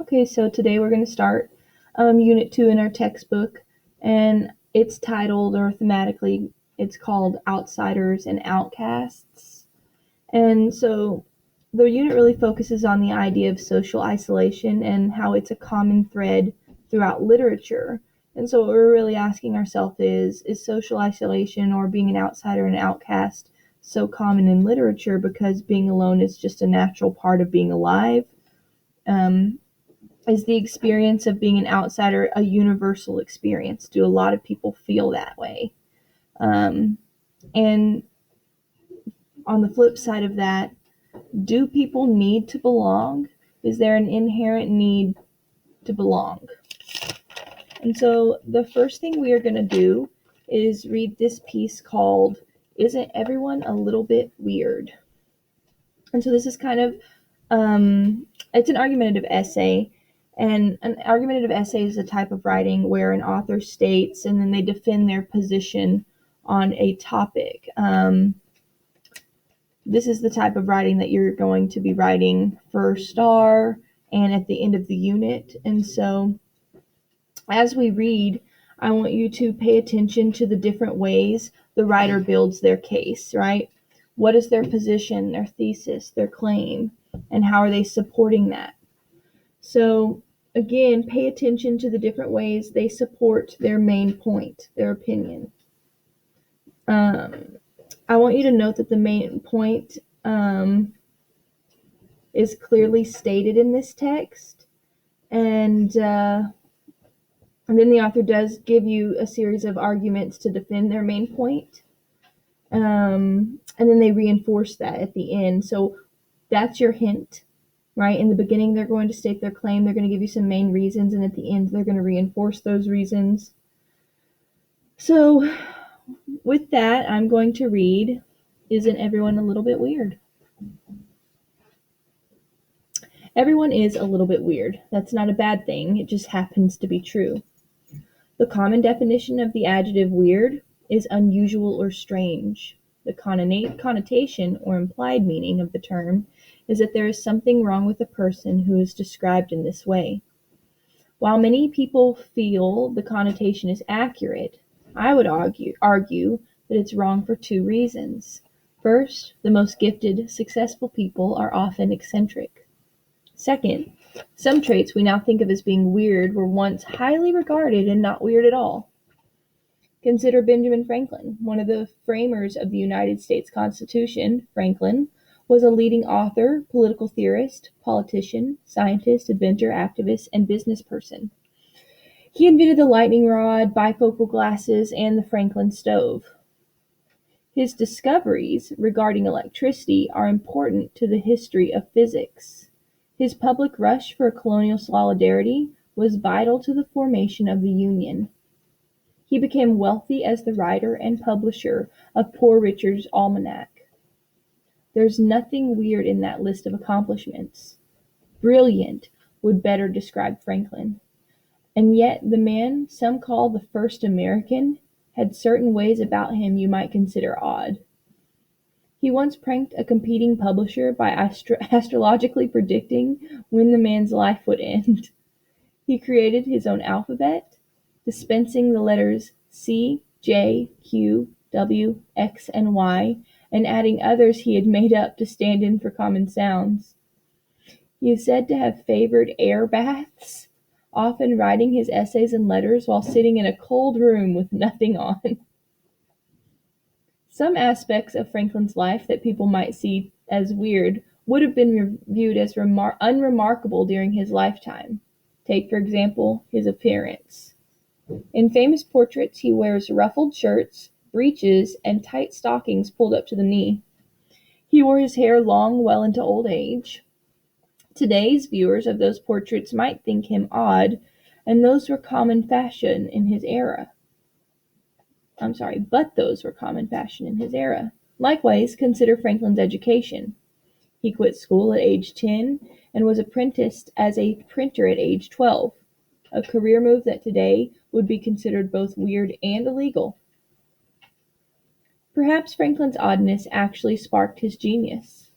Okay, so today we're going to start Unit 2 in our textbook, and it's titled, or thematically, it's called Outsiders and Outcasts. And so the unit really focuses on the idea of social isolation and how it's a common thread throughout literature. And so what we're really asking ourselves is social isolation or being an outsider and outcast so common in literature because being alone is just a natural part of being alive? Um, is the experience of being an outsider a universal experience? Do a lot of people feel that way? And on the flip side of that, do people need to belong? Is there an inherent need to belong? And so the first thing we are going to do is read this piece called Isn't Everyone a Little Bit Weird? And so this is kind of, it's an argumentative essay. And an argumentative essay is a type of writing where an author states and then they defend their position on a topic. This is the type of writing that you're going to be writing for STAR and at the end of the unit. And so as we read, I want you to pay attention to the different ways the writer builds their case, right? What is their position, their thesis, their claim, and how are they supporting that? So again, pay attention to the different ways they support their main point, their opinion. I want you to note that the main point is clearly stated in this text, and then the author does give you a series of arguments to defend their main point, and then they reinforce that at the end. So that's your hint, right? In the beginning, they're going to state their claim, they're going to give you some main reasons, and at the end, they're going to reinforce those reasons. So with that, I'm going to read, Isn't Everyone a Little Bit Weird? Everyone is a little bit weird. That's not a bad thing, it just happens to be true. The common definition of the adjective weird is unusual or strange. The connotation or implied meaning of the term is that there is something wrong with a person who is described in this way. While many people feel the connotation is accurate, I would argue that it's wrong for two reasons. First, the most gifted, successful people are often eccentric. Second, some traits we now think of as being weird were once highly regarded and not weird at all. Consider Benjamin Franklin, one of the framers of the United States Constitution. Franklin was a leading author, political theorist, politician, scientist, inventor, activist, and business person. He invented the lightning rod, bifocal glasses, and the Franklin stove. His discoveries regarding electricity are important to the history of physics. His public rush for colonial solidarity was vital to the formation of the Union. He became wealthy as the writer and publisher of Poor Richard's Almanac. There's nothing weird in that list of accomplishments. Brilliant would better describe Franklin. And yet the man some call the first American had certain ways about him you might consider odd. He once pranked a competing publisher by astrologically predicting when the man's life would end. He created his own alphabet, dispensing the letters C, J, Q, W, X, and Y, and adding others he had made up to stand in for common sounds. He is said to have favored air baths, often writing his essays and letters while sitting in a cold room with nothing on. Some aspects of Franklin's life that people might see as weird would have been viewed as unremarkable during his lifetime. Take, for example, his appearance. In famous portraits, he wears ruffled shirts, breeches, and tight stockings pulled up to the knee. He wore his hair long well into old age. Today's viewers of those portraits might think him odd, and those were common fashion in his era. But those were common fashion in his era. Likewise, consider Franklin's education. He quit school at age 10 and was apprenticed as a printer at age 12, a career move that today would be considered both weird and illegal. Perhaps Franklin's oddness actually sparked his genius.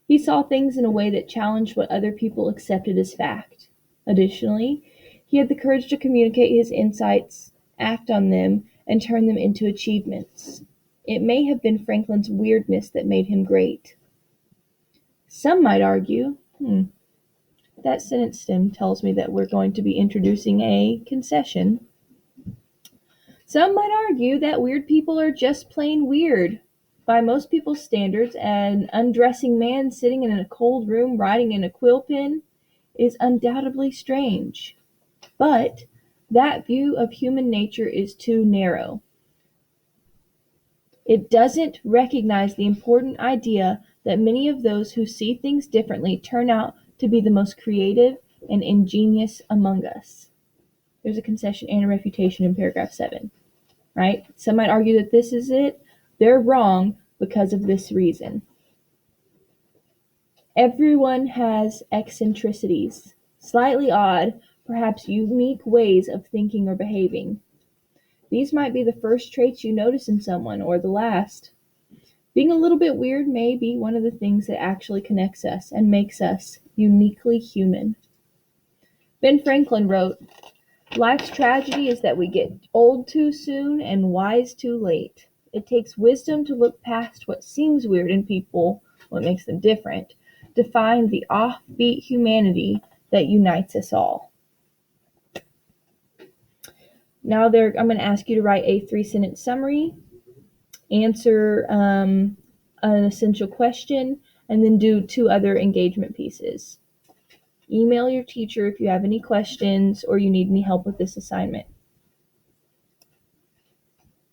He saw things in a way that challenged what other people accepted as fact. Additionally, he had the courage to communicate his insights, act on them, and turn them into achievements. It may have been Franklin's weirdness that made him great. Some might argue, that sentence stem tells me that we're going to be introducing a concession. Some might argue that weird people are just plain weird. By most people's standards, an undressing man sitting in a cold room writing in a quill pen is undoubtedly strange. But that view of human nature is too narrow. It doesn't recognize the important idea that many of those who see things differently turn out to be the most creative and ingenious among us. There's a concession and a refutation in paragraph 7, right? Some might argue that this is it. They're wrong because of this reason. Everyone has eccentricities, slightly odd, perhaps unique ways of thinking or behaving. These might be the first traits you notice in someone, or the last. Being a little bit weird may be one of the things that actually connects us and makes us uniquely human. Ben Franklin wrote, "Life's tragedy is that we get old too soon and wise too late. It takes wisdom to look past what seems weird in people, what makes them different, to find the offbeat humanity that unites us all." Now I'm going to ask you to write a 3-sentence summary, answer an essential question, and then do 2 other engagement pieces. Email your teacher if you have any questions or you need any help with this assignment.